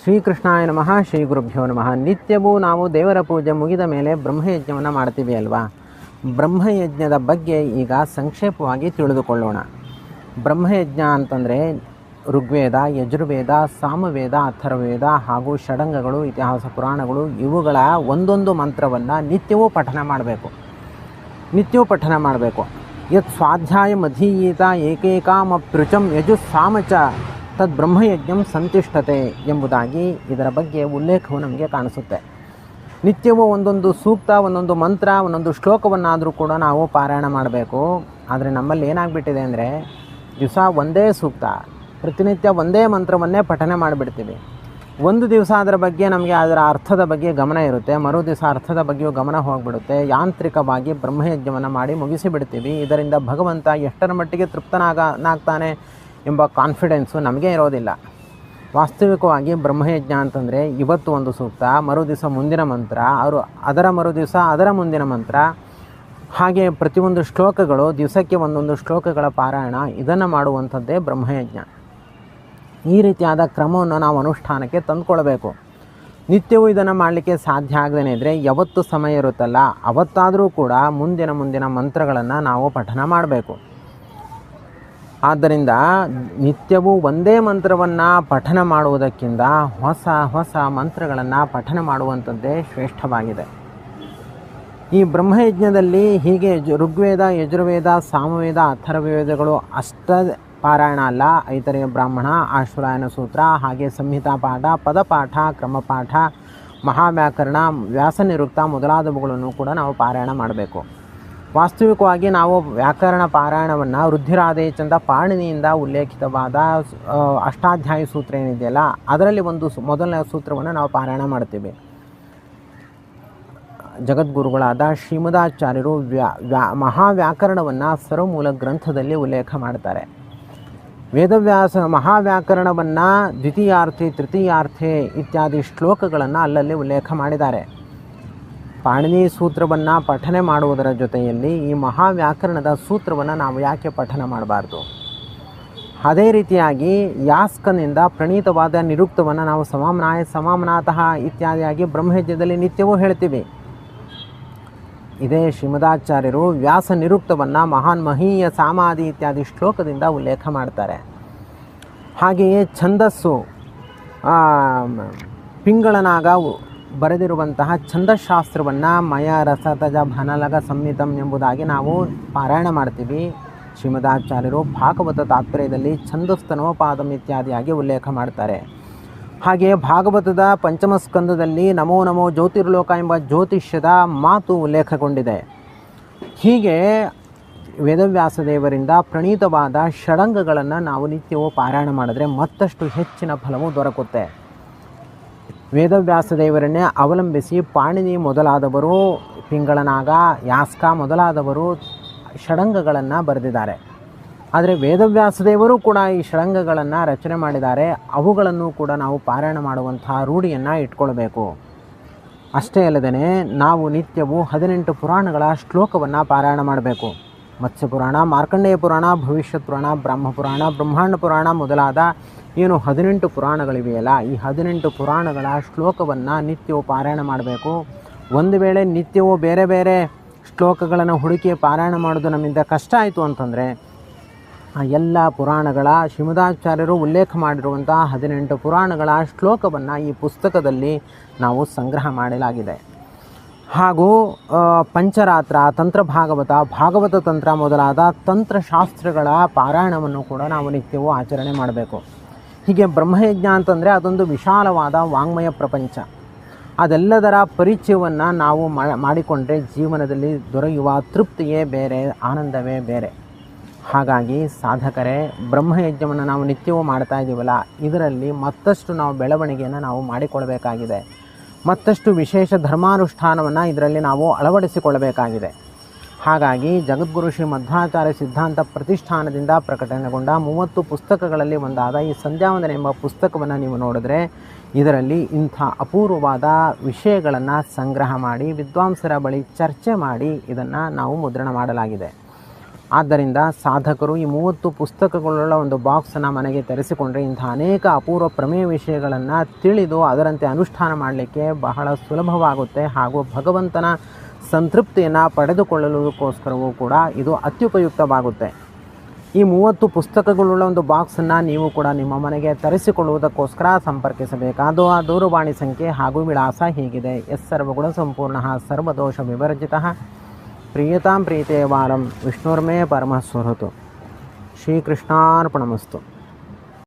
ಶ್ರೀಕೃಷ್ಣಾಯ ನಮಃ. ಶ್ರೀ ಗುರುಭ್ಯೋ ನಮಃ. ನಿತ್ಯವೂ ನಾವು ದೇವರ ಪೂಜೆ ಮುಗಿದ ಮೇಲೆ ಬ್ರಹ್ಮಯಜ್ಞವನ್ನು ಮಾಡ್ತೀವಿ ಅಲ್ವಾ. ಬ್ರಹ್ಮಯಜ್ಞದ ಬಗ್ಗೆ ಈಗ ಸಂಕ್ಷೇಪವಾಗಿ ತಿಳಿದುಕೊಳ್ಳೋಣ. ಬ್ರಹ್ಮಯಜ್ಞ ಅಂತಂದರೆ ಋಗ್ವೇದ, ಯಜುರ್ವೇದ, ಸಾಮವೇದ, ಅಥರ್ವವೇದ ಹಾಗೂ ಷಡಂಗಗಳು, ಇತಿಹಾಸ ಪುರಾಣಗಳು ಇವುಗಳ ಒಂದೊಂದು ಮಂತ್ರವನ್ನು ನಿತ್ಯವೂ ಪಠನ ಮಾಡಬೇಕು. ಯತ್ ಸ್ವಾಧ್ಯಾಯ ಮಧೀಯೇತ ಏಕೈಕಾಮಪ್ಯುಚಂ ಯಜುಸ್ಸಾಮಚ ತದ್ ಬ್ರಹ್ಮಯಜ್ಞಂ ಸಂತಿಷ್ಠತೆ ಎಂಬುದಾಗಿ ಇದರ ಬಗ್ಗೆ ಉಲ್ಲೇಖವು ನಮಗೆ ಕಾಣಿಸುತ್ತೆ. ನಿತ್ಯವೂ ಒಂದೊಂದು ಸೂಕ್ತ, ಒಂದೊಂದು ಮಂತ್ರ, ಒಂದೊಂದು ಶ್ಲೋಕವನ್ನಾದರೂ ಕೂಡ ನಾವು ಪಾರಾಯಣ ಮಾಡಬೇಕು. ಆದರೆ ನಮ್ಮಲ್ಲಿ ಏನಾಗ್ಬಿಟ್ಟಿದೆ ಅಂದರೆ ದಿವಸ ಒಂದೇ ಸೂಕ್ತ, ಪ್ರತಿನಿತ್ಯ ಒಂದೇ ಮಂತ್ರವನ್ನೇ ಪಠನೆ ಮಾಡಿಬಿಡ್ತೀವಿ. ಒಂದು ದಿವಸ ಅದರ ಬಗ್ಗೆ ನಮಗೆ ಅದರ ಅರ್ಥದ ಬಗ್ಗೆ ಗಮನ ಇರುತ್ತೆ, ಮರು ದಿವಸ ಅರ್ಥದ ಬಗ್ಗೆಯೂ ಗಮನ ಹೋಗಿಬಿಡುತ್ತೆ. ಯಾಂತ್ರಿಕವಾಗಿ ಬ್ರಹ್ಮಯಜ್ಞವನ್ನು ಮಾಡಿ ಮುಗಿಸಿಬಿಡ್ತೀವಿ. ಇದರಿಂದ ಭಗವಂತ ಎಷ್ಟರ ಮಟ್ಟಿಗೆ ತೃಪ್ತನಾಗ್ತಾನೆ ಎಂಬ ಕಾನ್ಫಿಡೆನ್ಸು ನಮಗೆ ಇರೋದಿಲ್ಲ. ವಾಸ್ತವಿಕವಾಗಿ ಬ್ರಹ್ಮಯಜ್ಞ ಅಂತಂದರೆ ಇವತ್ತು ಒಂದು ಸೂಕ್ತ, ಮರು ದಿವಸ ಮುಂದಿನ ಮಂತ್ರ, ಅದರ ಮರು ದಿವಸ ಅದರ ಮುಂದಿನ ಮಂತ್ರ, ಹಾಗೆ ಪ್ರತಿಯೊಂದು ಶ್ಲೋಕಗಳು, ದಿವಸಕ್ಕೆ ಒಂದೊಂದು ಶ್ಲೋಕಗಳ ಪಾರಾಯಣ, ಇದನ್ನು ಮಾಡುವಂಥದ್ದೇ ಬ್ರಹ್ಮಯಜ್ಞ. ಈ ರೀತಿಯಾದ ಕ್ರಮವನ್ನು ನಾವು ಅನುಷ್ಠಾನಕ್ಕೆ ತಂದುಕೊಳ್ಬೇಕು. ನಿತ್ಯವೂ ಇದನ್ನು ಮಾಡಲಿಕ್ಕೆ ಸಾಧ್ಯ ಆಗದೇ ಇದ್ದರೆ ಯಾವತ್ತು ಸಮಯ ಇರುತ್ತಲ್ಲ ಅವತ್ತಾದರೂ ಕೂಡ ಮುಂದಿನ ಮಂತ್ರಗಳನ್ನು ನಾವು ಪಠನ ಮಾಡಬೇಕು. ಆದ್ದರಿಂದ ನಿತ್ಯವೂ ಒಂದೇ ಮಂತ್ರವನ್ನು ಪಠನ ಮಾಡುವುದಕ್ಕಿಂತ ಹೊಸ ಮಂತ್ರಗಳನ್ನು ಪಠನ ಮಾಡುವಂಥದ್ದೇ ಶ್ರೇಷ್ಠವಾಗಿದೆ. ಈ ಬ್ರಹ್ಮಯಜ್ಞದಲ್ಲಿ ಹೀಗೆ ಋಗ್ವೇದ, ಯಜುರ್ವೇದ, ಸಾಮವೇದ, ಅಥರ್ವವೇದಗಳು ಅಷ್ಟ ಪಾರಾಯಣ ಅಲ್ಲ, ಐತರೇಯ ಬ್ರಾಹ್ಮಣ, ಆಶ್ವರಾಯನ ಸೂತ್ರ, ಹಾಗೆ ಸಂಹಿತಾ ಪಾಠ, ಪದಪಾಠ, ಕ್ರಮಪಾಠ, ಮಹಾವ್ಯಾಕರಣ, ವ್ಯಾಸನಿರುಕ್ತ ಮೊದಲಾದವುಗಳನ್ನು ಕೂಡ ನಾವು ಪಾರಾಯಣ ಮಾಡಬೇಕು. ವಾಸ್ತವಿಕವಾಗಿ ನಾವು ವ್ಯಾಕರಣ ಪಾರಾಯಣವನ್ನು ರುದ್ಧಿರಾದೇಶಂದ ಪಾಣಿನಿಯಿಂದ ಉಲ್ಲೇಖಿತವಾದ ಅಷ್ಟಾಧ್ಯಾಯಿ ಸೂತ್ರ ಏನಿದೆಯಲ್ಲ ಅದರಲ್ಲಿ ಒಂದು ಮೊದಲನೇ ಸೂತ್ರವನ್ನು ನಾವು ಪಾರಾಯಣ ಮಾಡ್ತೀವಿ. ಜಗದ್ಗುರುಗಳಾದ ಶ್ರೀಮದಾಚಾರ್ಯರು ಮಹಾವ್ಯಾಕರಣವನ್ನು ಸರ್ವಮೂಲ ಗ್ರಂಥದಲ್ಲಿ ಉಲ್ಲೇಖ ಮಾಡ್ತಾರೆ. ವೇದವ್ಯಾಸ ಮಹಾವ್ಯಾಕರಣವನ್ನು ದ್ವಿತೀಯಾರ್ಥೆ, ತೃತೀಯಾರ್ಥೆ ಇತ್ಯಾದಿ ಶ್ಲೋಕಗಳನ್ನು ಅಲ್ಲಲ್ಲಿ ಉಲ್ಲೇಖ ಮಾಡಿದ್ದಾರೆ. ಪಾಣಿನಿ ಸೂತ್ರವನ್ನು ಪಠನೆ ಮಾಡುವುದರ ಜೊತೆಯಲ್ಲಿ ಈ ಮಹಾವ್ಯಾಕರಣದ ಸೂತ್ರವನ್ನು ನಾವು ಯಾಕೆ ಪಠನ ಮಾಡಬಾರ್ದು? ಅದೇ ರೀತಿಯಾಗಿ ಯಾಸ್ಕನಿಂದ ಪ್ರಣೀತವಾದ ನಿರುಕ್ತವನ್ನು ನಾವು ಸಮಾಮ್ನಾಯ, ಸಮಾಮ್ನಾತಃ ಇತ್ಯಾದಿಯಾಗಿ ಬ್ರಹ್ಮಯಜ್ಞದಲ್ಲಿ ನಿತ್ಯವೂ ಹೇಳ್ತೀವಿ. ಇದೇ ಶ್ರೀಮದಾಚಾರ್ಯರು ವ್ಯಾಸ ನಿರುಕ್ತವನ್ನು ಮಹಾನ್ ಮಹೀಯ ಸಾಮಾಧಿ ಇತ್ಯಾದಿ ಶ್ಲೋಕದಿಂದ ಉಲ್ಲೇಖ ಮಾಡ್ತಾರೆ. ಹಾಗೆಯೇ ಛಂದಸ್ಸು, ಪಿಂಗಳನಾಗ ಬರೆದಿರುವಂತಹ ಛಂದಶಾಸ್ತ್ರವನ್ನು ಮಯ ರಸತಜ ಭನಲಗ ಸಂಹಿತಂ ಎಂಬುದಾಗಿ ನಾವು ಪಾರಾಯಣ ಮಾಡ್ತೀವಿ. ಶ್ರೀಮದಾಚಾರ್ಯರು ಭಾಗವತ ತಾತ್ಪರ್ಯದಲ್ಲಿ ಛಂದಸ್ತನೋಪಾದಂ ಇತ್ಯಾದಿಯಾಗಿ ಉಲ್ಲೇಖ ಮಾಡ್ತಾರೆ. ಹಾಗೆಯೇ ಭಾಗವತದ ಪಂಚಮ ಸ್ಕಂದದಲ್ಲಿ ನಮೋ ನಮೋ ಜ್ಯೋತಿರ್ಲೋಕ ಎಂಬ ಜ್ಯೋತಿಷ್ಯದ ಮಾತು ಉಲ್ಲೇಖಗೊಂಡಿದೆ. ಹೀಗೆ ವೇದವ್ಯಾಸ ದೇವರಿಂದ ಪ್ರಣೀತವಾದ ಷಡಂಗಗಳನ್ನು ನಾವು ನಿತ್ಯವೂ ಪಾರಾಯಣ ಮಾಡಿದ್ರೆ ಮತ್ತಷ್ಟು ಹೆಚ್ಚಿನ ಫಲವು ದೊರಕುತ್ತೆ. ವೇದವ್ಯಾಸ ದೇವರನ್ನೇ ಅವಲಂಬಿಸಿ ಪಾಣಿನಿ ಮೊದಲಾದವರು, ಪಿಂಗಳನಾಗ, ಯಾಸ್ಕ ಮೊದಲಾದವರು ಷಡಂಗಗಳನ್ನು ಬರೆದಿದ್ದಾರೆ. ಆದರೆ ವೇದವ್ಯಾಸದೇವರು ಕೂಡ ಈ ಷಡಂಗಗಳನ್ನು ರಚನೆ ಮಾಡಿದ್ದಾರೆ. ಅವುಗಳನ್ನು ಕೂಡ ನಾವು ಪಾರಾಯಣ ಮಾಡುವಂತಹ ರೂಢಿಯನ್ನು ಇಟ್ಕೊಳ್ಬೇಕು. ಅಷ್ಟೇ ಅಲ್ಲದೆ ನಾವು ನಿತ್ಯವೂ 18 ಪುರಾಣಗಳ ಶ್ಲೋಕವನ್ನು ಪಾರಾಯಣ ಮಾಡಬೇಕು. ಮತ್ಸ್ಯ ಪುರಾಣ, ಮಾರ್ಕಂಡೇಯ ಪುರಾಣ, ಭವಿಷ್ಯತ್ ಪುರಾಣ, ಬ್ರಹ್ಮ ಪುರಾಣ, ಬ್ರಹ್ಮಾಂಡ ಪುರಾಣ ಮೊದಲಾದ ಏನು 18 ಪುರಾಣಗಳಿವೆಯಲ್ಲ ಈ 18 ಪುರಾಣಗಳ ಶ್ಲೋಕವನ್ನು ನಿತ್ಯವೂ ಪಾರಾಯಣ ಮಾಡಬೇಕು. ಒಂದು ವೇಳೆ ನಿತ್ಯವೂ ಬೇರೆ ಬೇರೆ ಶ್ಲೋಕಗಳನ್ನು ಹುಡುಕಿ ಪಾರಾಯಣ ಮಾಡೋದು ನಮ್ಮಿಂದ ಕಷ್ಟ ಆಯಿತು ಅಂತಂದರೆ ಆ ಎಲ್ಲ ಪುರಾಣಗಳ ಶ್ರೀಮದಾಚಾರ್ಯರು ಉಲ್ಲೇಖ ಮಾಡಿರುವಂಥ 18 ಪುರಾಣಗಳ ಶ್ಲೋಕವನ್ನು ಈ ಪುಸ್ತಕದಲ್ಲಿ ನಾವು ಸಂಗ್ರಹ ಮಾಡಲಾಗಿದೆ. ಹಾಗೂ ಪಂಚರಾತ್ರ, ತಂತ್ರ ಭಾಗವತ ತಂತ್ರ ಮೊದಲಾದ ತಂತ್ರಶಾಸ್ತ್ರಗಳ ಪಾರಾಯಣವನ್ನು ಕೂಡ ನಾವು ನಿತ್ಯವೂ ಆಚರಣೆ ಮಾಡಬೇಕು. ಹೀಗೆ ಬ್ರಹ್ಮಯಜ್ಞ ಅಂತಂದರೆ ಅದೊಂದು ವಿಶಾಲವಾದ ವಾಂಗ್ಮಯ ಪ್ರಪಂಚ. ಅದೆಲ್ಲದರ ಪರಿಚಯವನ್ನು ನಾವು ಮಾಡಿಕೊಂಡ್ರೆ ಜೀವನದಲ್ಲಿ ದೊರೆಯುವ ತೃಪ್ತಿಯೇ ಬೇರೆ, ಆನಂದವೇ ಬೇರೆ. ಹಾಗಾಗಿ ಸಾಧಕರೇ, ಬ್ರಹ್ಮಯಜ್ಞವನ್ನು ನಾವು ನಿತ್ಯವೂ ಮಾಡ್ತಾ ಇದ್ದೀವಲ್ಲ ಇದರಲ್ಲಿ ಮತ್ತಷ್ಟು ನಾವು ಬೆಳವಣಿಗೆಯನ್ನು ನಾವು ಮಾಡಿಕೊಳ್ಬೇಕಾಗಿದೆ. ಮತ್ತಷ್ಟು ವಿಶೇಷ ಧರ್ಮಾನುಷ್ಠಾನವನ್ನು ಇದರಲ್ಲಿ ನಾವು ಅಳವಡಿಸಿಕೊಳ್ಳಬೇಕಾಗಿದೆ. ಹಾಗಾಗಿ ಜಗದ್ಗುರು ಶ್ರೀ ಮಧ್ವಾಚಾರ್ಯ ಸಿದ್ಧಾಂತ ಪ್ರತಿಷ್ಠಾನದಿಂದ ಪ್ರಕಟಣೆಗೊಂಡ 30 ಪುಸ್ತಕಗಳಲ್ಲಿ ಒಂದಾದ ಈ ಸಂಧ್ಯಾವಂದನೆ ಎಂಬ ಪುಸ್ತಕವನ್ನು ನೀವು ನೋಡಿದ್ರೆ ಇದರಲ್ಲಿ ಇಂಥ ಅಪೂರ್ವವಾದ ವಿಷಯಗಳನ್ನು ಸಂಗ್ರಹ ಮಾಡಿ ವಿದ್ವಾಂಸರ ಬಳಿ ಚರ್ಚೆ ಮಾಡಿ ಇದನ್ನು ನಾವು ಮುದ್ರಣ ಮಾಡಲಾಗಿದೆ. ಆದ್ದರಿಂದ ಸಾಧಕರು ಈ 30 ಪುಸ್ತಕಗಳುಳ್ಳ ಒಂದು ಬಾಕ್ಸನ್ನು ಮನೆಗೆ ತರಿಸಿಕೊಂಡ್ರೆ ಇಂಥ ಅನೇಕ ಅಪೂರ್ವ ಪ್ರಮೇಯ ವಿಷಯಗಳನ್ನು ತಿಳಿದು ಅದರಂತೆ ಅನುಷ್ಠಾನ ಮಾಡಲಿಕ್ಕೆ ಬಹಳ ಸುಲಭವಾಗುತ್ತೆ. ಹಾಗೂ ಭಗವಂತನ ಸಂತೃಪ್ತಿಯನ್ನು ಪಡೆದುಕೊಳ್ಳಲುಕೋಸ್ಕರವೂ ಕೂಡ ಇದು ಅತ್ಯುಪಯುಕ್ತವಾಗುತ್ತೆ. ಈ 30 ಪುಸ್ತಕಗಳುಳ್ಳ ಒಂದು ಬಾಕ್ಸನ್ನು ನೀವು ಕೂಡ ನಿಮ್ಮ ಮನೆಗೆ ತರಿಸಿಕೊಳ್ಳುವುದಕ್ಕೋಸ್ಕರ ಸಂಪರ್ಕಿಸಬೇಕಾದ ದೂರವಾಣಿ ಸಂಖ್ಯೆ ಹಾಗೂ ವಿಳಾಸ ಹೀಗಿದೆ. ಎಸ್ ಸರ್ವಗುಣ ಸಂಪೂರ್ಣ ಸರ್ವದೋಷ ವಿವರ್ಜಿತ ಪ್ರೀಯತಾಂ ಪ್ರೀತೆ ವಾರಂ ವಿಷ್ಣುರ್ಮೇ ಪರಮಃ ಸ್ವರತು. ಶ್ರೀಕೃಷ್ಣಾರ್ಪಣಮಸ್ತು.